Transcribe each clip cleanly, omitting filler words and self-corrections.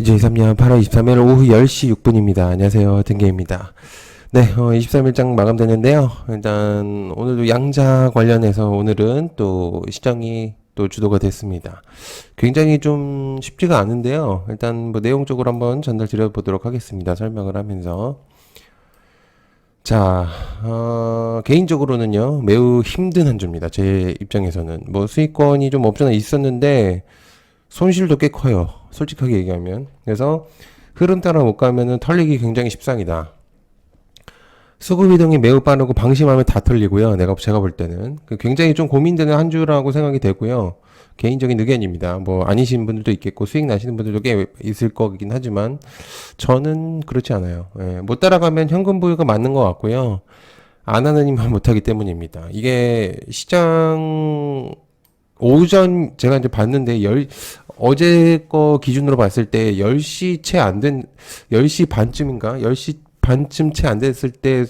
2023년 8월 23일 오후 10시 6분입니다. 안녕하세요. 등계입니다. 네, 23일장 마감되는데요. 일단 오늘도 양자 관련해서 오늘은 또 시장이 또 주도가 됐습니다. 굉장히 좀 쉽지가 않은데요. 일단 뭐 내용적으로 한번 전달 드려보도록 하겠습니다. 설명을 하면서. 자, 개인적으로는요, 매우 힘든 한 주입니다. 제 입장에서는. 뭐 수익권이 좀 없잖아 있었는데, 손실도 꽤 커요. 솔직하게 얘기하면. 그래서 흐름 따라 못 가면은 털리기 굉장히 십상이다. 수급 이동이 매우 빠르고 방심하면 다 털리고요. 제가 볼 때는 굉장히 좀 고민되는 한 주라고 생각이 되고요. 개인적인 의견입니다. 뭐 아니신 분들도 있겠고 수익 나시는 분들도 꽤 있을 거긴 하지만 저는 그렇지 않아요. 예, 못 따라가면 현금 보유가 맞는 것 같고요. 안 하는 이만 못하기 때문입니다. 이게 시장 오전 제가 이제 봤는데 어제 거 기준으로 봤을 때 10시 채 안 된 10시 반쯤인가? 10시 반쯤 채 안 됐을 때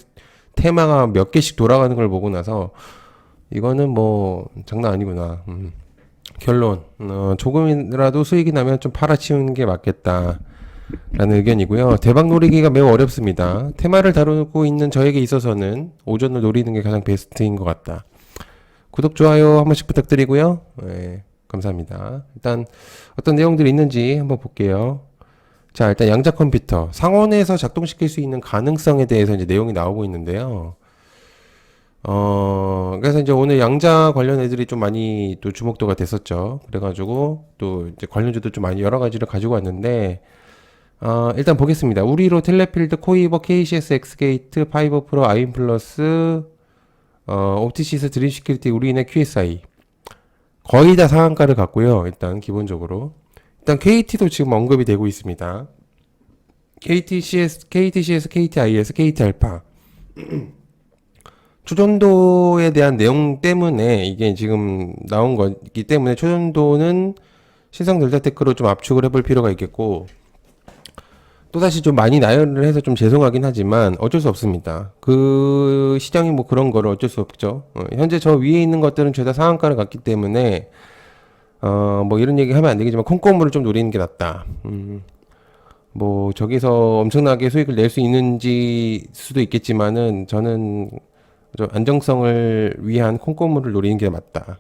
테마가 몇 개씩 돌아가는 걸 보고 나서 이거는 뭐 장난 아니구나. 결론 조금이라도 수익이 나면 좀 팔아치우는 게 맞겠다 라는 의견이고요. 대박 노리기가 매우 어렵습니다. 테마를 다루고 있는 저에게 있어서는 오전을 노리는 게 가장 베스트인 것 같다. 구독, 좋아요 한 번씩 부탁드리고요. 네, 감사합니다. 일단 어떤 내용들이 있는지 한번 볼게요. 자, 일단 양자 컴퓨터 상온에서 작동시킬 수 있는 가능성에 대해서 이제 내용이 나오고 있는데요. 그래서 이제 오늘 양자 관련 애들이 좀 많이 또 주목도가 됐었죠. 그래가지고 또 이제 관련주도 좀 많이 여러 가지를 가지고 왔는데, 일단 보겠습니다. 우리로, 텔레필드, 코이버, KCS, 엑스게이트, 파이버 프로, 아임플러스, 옵티시스, 드림시큐리티, 우리은행, QSI. 거의 다 상한가를 갔고요. 일단 기본적으로. 일단 KT도 지금 언급이 되고 있습니다. KTCS, KTIS, KT알파. 초전도에 대한 내용 때문에 이게 지금 나온 거기 때문에 초전도는 신성 델타테크로 좀 압축을 해볼 필요가 있겠고, 또다시 좀 많이 나열을 해서 좀 죄송하긴 하지만 어쩔 수 없습니다. 그 시장이 뭐 그런 거를 어쩔 수 없죠. 현재 저 위에 있는 것들은 죄다 상한가를 갔기 때문에 뭐 이런 얘기 하면 안 되겠지만 콩고물을 좀 노리는 게 낫다. 뭐 저기서 엄청나게 수익을 낼 수 있는지 수도 있겠지만은 저는 좀 안정성을 위한 콩고물을 노리는 게 맞다.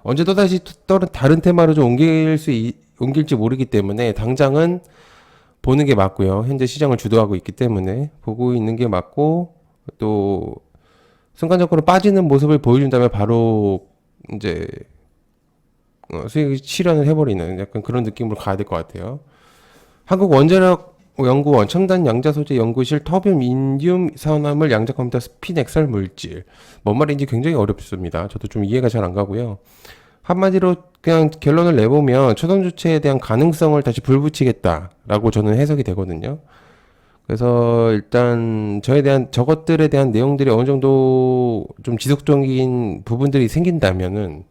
언제 또다시 다른 테마로 좀 옮길지 모르기 때문에 당장은 보는 게 맞고요. 현재 시장을 주도하고 있기 때문에 보고 있는 게 맞고, 또 순간적으로 빠지는 모습을 보여준다면 바로 이제 수익 실현을 해버리는 약간 그런 느낌으로 가야 될 것 같아요. 한국원자력연구원 첨단 양자소재 연구실 터뷴 인디움 산화물 양자 컴퓨터 스핀 엑셀 물질. 뭔 말인지 굉장히 어렵습니다. 저도 좀 이해가 잘 안 가고요. 한마디로 그냥 결론을 내보면 초전 주체에 대한 가능성을 다시 불붙이겠다라고 저는 해석이 되거든요. 그래서 일단 저것들에 대한 내용들이 어느 정도 좀 지속적인 부분들이 생긴다면은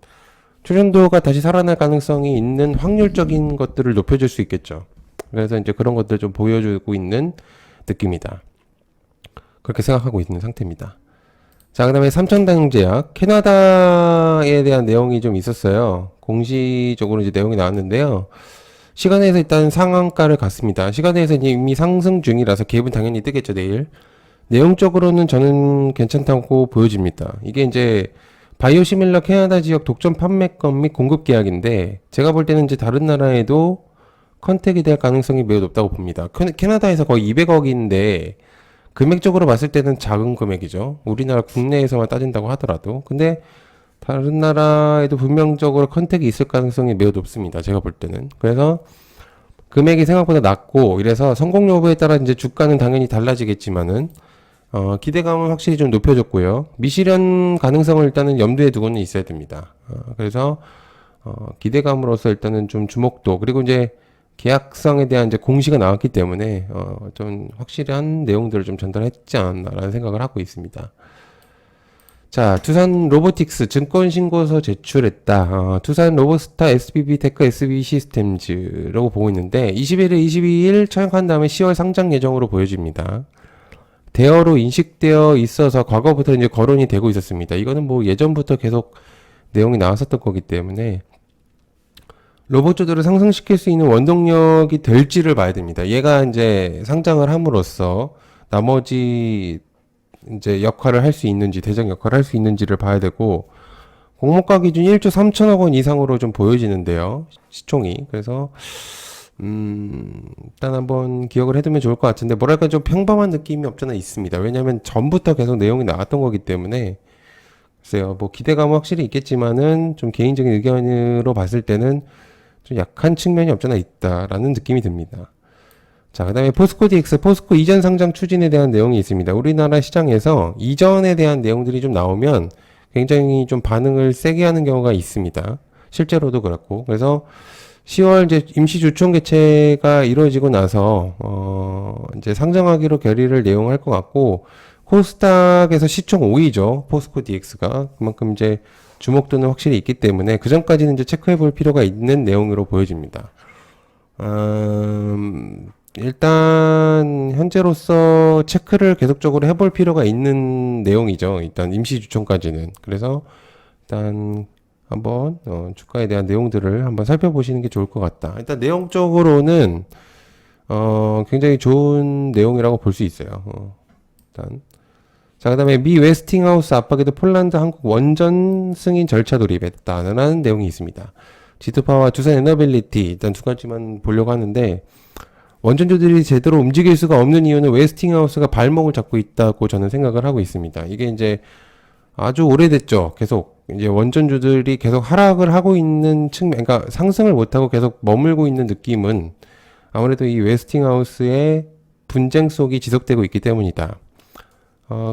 초전도가 다시 살아날 가능성이 있는 확률적인 것들을 높여줄 수 있겠죠. 그래서 이제 그런 것들 좀 보여주고 있는 느낌이다. 그렇게 생각하고 있는 상태입니다. 자, 그 다음에 삼천당제약, 캐나다에 대한 내용이 좀 있었어요. 공시적으로 이제 내용이 나왔는데요. 시간에서 일단 상한가를 갔습니다. 시간에서 이미 상승 중이라서 갭은 당연히 뜨겠죠, 내일. 내용적으로는 저는 괜찮다고 보여집니다. 이게 이제 바이오시밀러 캐나다 지역 독점 판매권 및 공급 계약인데, 제가 볼 때는 이제 다른 나라에도 컨택이 될 가능성이 매우 높다고 봅니다. 캐나다에서 거의 200억인데, 금액적으로 봤을 때는 작은 금액이죠. 우리나라 국내에서만 따진다고 하더라도. 근데 다른 나라에도 분명적으로 컨택이 있을 가능성이 매우 높습니다. 제가 볼 때는. 그래서 금액이 생각보다 낮고, 이래서 성공 여부에 따라 이제 주가는 당연히 달라지겠지만은 기대감은 확실히 좀 높여졌고요. 미실현 가능성을 일단은 염두에 두고는 있어야 됩니다. 그래서 기대감으로서 일단은 좀 주목도, 그리고 이제 계약성에 대한 이제 공시가 나왔기 때문에 좀 확실한 내용들을 좀 전달했지 않았나라는 생각을 하고 있습니다. 자, 투산 로보틱스 증권 신고서 제출했다. 투산 로보스타 SBB 테크 SB 시스템즈라고 보고 있는데 21일, 22일 처형한 다음에 10월 상장 예정으로 보여집니다. 대여로 인식되어 있어서 과거부터 이제 거론이 되고 있었습니다. 이거는 뭐 예전부터 계속 내용이 나왔었던 거기 때문에 로봇주들을 상승시킬 수 있는 원동력이 될지를 봐야 됩니다. 얘가 이제 상장을 함으로써 나머지 이제 역할을 할 수 있는지, 대장 역할을 할 수 있는지를 봐야 되고, 공모가 기준 1조 3천억 원 이상으로 좀 보여지는데요. 시총이. 그래서, 일단 한번 기억을 해두면 좋을 것 같은데, 뭐랄까 좀 평범한 느낌이 없잖아 있습니다. 왜냐면 전부터 계속 내용이 나왔던 거기 때문에, 글쎄요, 뭐 기대감은 확실히 있겠지만은, 좀 개인적인 의견으로 봤을 때는 좀 약한 측면이 없잖아 있다라는 느낌이 듭니다. 자, 그 다음에 포스코 DX, 포스코 이전 상장 추진에 대한 내용이 있습니다. 우리나라 시장에서 이전에 대한 내용들이 좀 나오면 굉장히 좀 반응을 세게 하는 경우가 있습니다. 실제로도 그렇고. 그래서 10월 이제 임시 주총 개최가 이루어지고 나서, 이제 상장하기로 결의를 내용할 것 같고, 코스닥에서 시총 5위죠. 포스코 DX가. 그만큼 이제 주목도는 확실히 있기 때문에 그 전까지는 이제 체크해 볼 필요가 있는 내용으로 보여집니다. 일단 현재로서 체크를 계속적으로 해볼 필요가 있는 내용이죠. 일단 임시 주총까지는. 그래서 일단 한번 주가에 대한 내용들을 한번 살펴보시는 게 좋을 것 같다. 일단 내용적으로는 굉장히 좋은 내용이라고 볼 수 있어요. 일단 자, 그 다음에 미 웨스팅하우스 압박에도 폴란드 한국 원전 승인 절차 돌입했다는 내용이 있습니다. G2파와 두산 에너빌리티 일단 두 가지만 보려고 하는데, 원전주들이 제대로 움직일 수가 없는 이유는 웨스팅하우스가 발목을 잡고 있다고 저는 생각을 하고 있습니다. 이게 이제 아주 오래됐죠. 계속 이제 원전주들이 계속 하락을 하고 있는 측면, 그러니까 상승을 못하고 계속 머물고 있는 느낌은 아무래도 이 웨스팅하우스의 분쟁 속이 지속되고 있기 때문이다.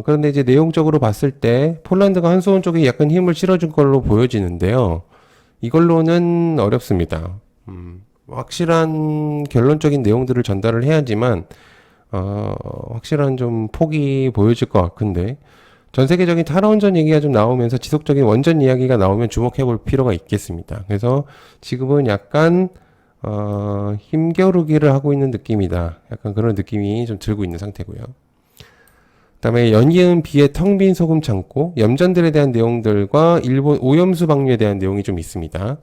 그런데 이제 내용적으로 봤을 때 폴란드가 한수원 쪽에 약간 힘을 실어준 걸로 보여지는데요. 이걸로는 어렵습니다. 확실한 결론적인 내용들을 전달을 해야지만 확실한 좀 폭이 보여질 것 같은데, 전 세계적인 탈원전 얘기가 좀 나오면서 지속적인 원전 이야기가 나오면 주목해 볼 필요가 있겠습니다. 그래서 지금은 약간 힘겨루기를 하고 있는 느낌이다. 약간 그런 느낌이 좀 들고 있는 상태고요. 그다음에 연이은 비의 텅 빈 소금 창고, 염전들에 대한 내용들과 일본 오염수 방류에 대한 내용이 좀 있습니다.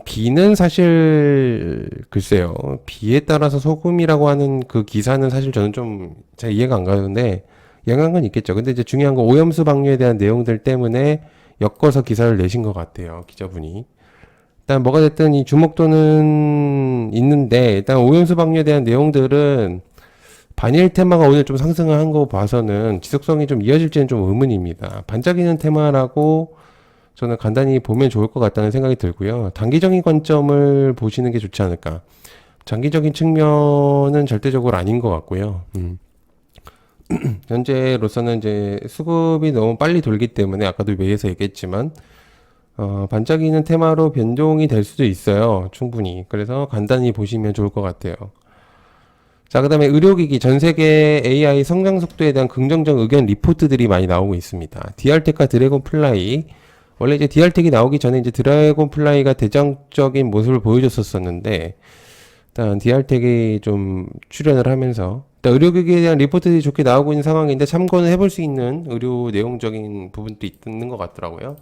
비는 사실 글쎄요, 비에 따라서 소금이라고 하는 그 기사는 사실 저는 좀 잘 이해가 안 가는데 영향은 있겠죠. 근데 이제 중요한 건 오염수 방류에 대한 내용들 때문에 엮어서 기사를 내신 것 같아요, 기자분이. 일단 뭐가 됐든 이 주목도는 있는데, 일단 오염수 방류에 대한 내용들은 반일 테마가 오늘 좀 상승을 한 거 봐서는 지속성이 좀 이어질지는 좀 의문입니다. 반짝이는 테마라고 저는 간단히 보면 좋을 것 같다는 생각이 들고요. 단기적인 관점을 보시는 게 좋지 않을까. 장기적인 측면은 절대적으로 아닌 것 같고요. 현재로서는 이제 수급이 너무 빨리 돌기 때문에 아까도 메이에서 얘기했지만 반짝이는 테마로 변동이 될 수도 있어요. 충분히. 그래서 간단히 보시면 좋을 것 같아요. 자, 그 다음에 의료기기 전 세계 AI 성장 속도에 대한 긍정적 의견 리포트들이 많이 나오고 있습니다. DR텍과 드래곤플라이. 원래 이제 DR텍이 나오기 전에 이제 드래곤플라이가 대장적인 모습을 보여줬었었는데, 일단 DR텍이 좀 출연을 하면서, 일단 의료기기에 대한 리포트들이 좋게 나오고 있는 상황인데 참고는 해볼 수 있는 의료 내용적인 부분도 있는 것 같더라고요.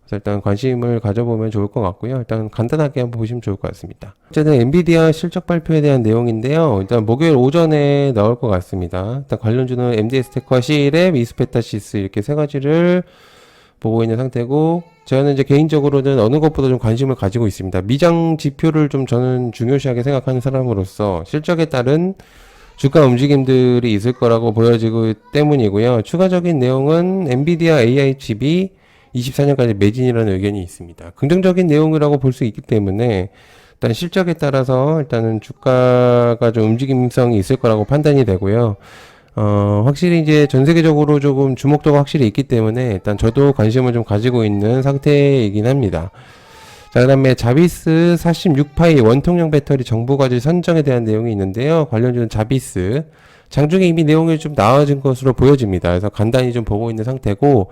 그래서 일단 관심을 가져보면 좋을 것 같고요. 일단 간단하게 한번 보시면 좋을 것 같습니다. 어쨌든 엔비디아 실적 발표에 대한 내용인데요. 일단 목요일 오전에 나올 것 같습니다. 일단 관련주는 MDS텍과 C랩, 이스페타시스 이렇게 세 가지를 보고 있는 상태고, 저는 이제 개인적으로는 어느 것보다 좀 관심을 가지고 있습니다. 미장 지표를 좀 저는 중요시하게 생각하는 사람으로서 실적에 따른 주가 움직임들이 있을 거라고 보여지고 때문이고요. 추가적인 내용은 엔비디아 AI 칩이 24년까지 매진이라는 의견이 있습니다. 긍정적인 내용이라고 볼 수 있기 때문에 일단 실적에 따라서 일단은 주가가 좀 움직임성이 있을 거라고 판단이 되고요. 확실히 이제 전 세계적으로 조금 주목도가 확실히 있기 때문에 일단 저도 관심을 좀 가지고 있는 상태이긴 합니다. 자, 그 다음에 자비스 46파이 원통형 배터리 정부과제 선정에 대한 내용이 있는데요. 관련주는 자비스. 장중에 이미 내용이 좀 나와진 것으로 보여집니다. 그래서 간단히 좀 보고 있는 상태고,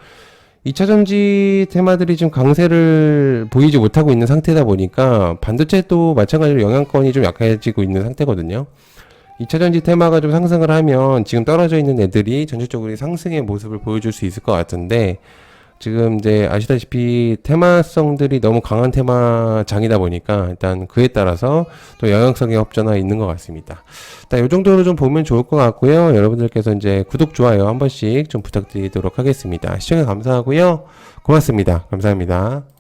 2차전지 테마들이 좀 강세를 보이지 못하고 있는 상태다 보니까 반도체도 마찬가지로 영향권이 좀 약해지고 있는 상태거든요. 2차전지 테마가 좀 상승을 하면 지금 떨어져 있는 애들이 전체적으로 상승의 모습을 보여줄 수 있을 것 같은데, 지금 이제 아시다시피 테마성들이 너무 강한 테마장이다 보니까 일단 그에 따라서 또 영향성이 없잖아 있는 것 같습니다. 일단 이 정도로 좀 보면 좋을 것 같고요. 여러분들께서 이제 구독, 좋아요 한 번씩 좀 부탁드리도록 하겠습니다. 시청해 감사하고요. 고맙습니다. 감사합니다.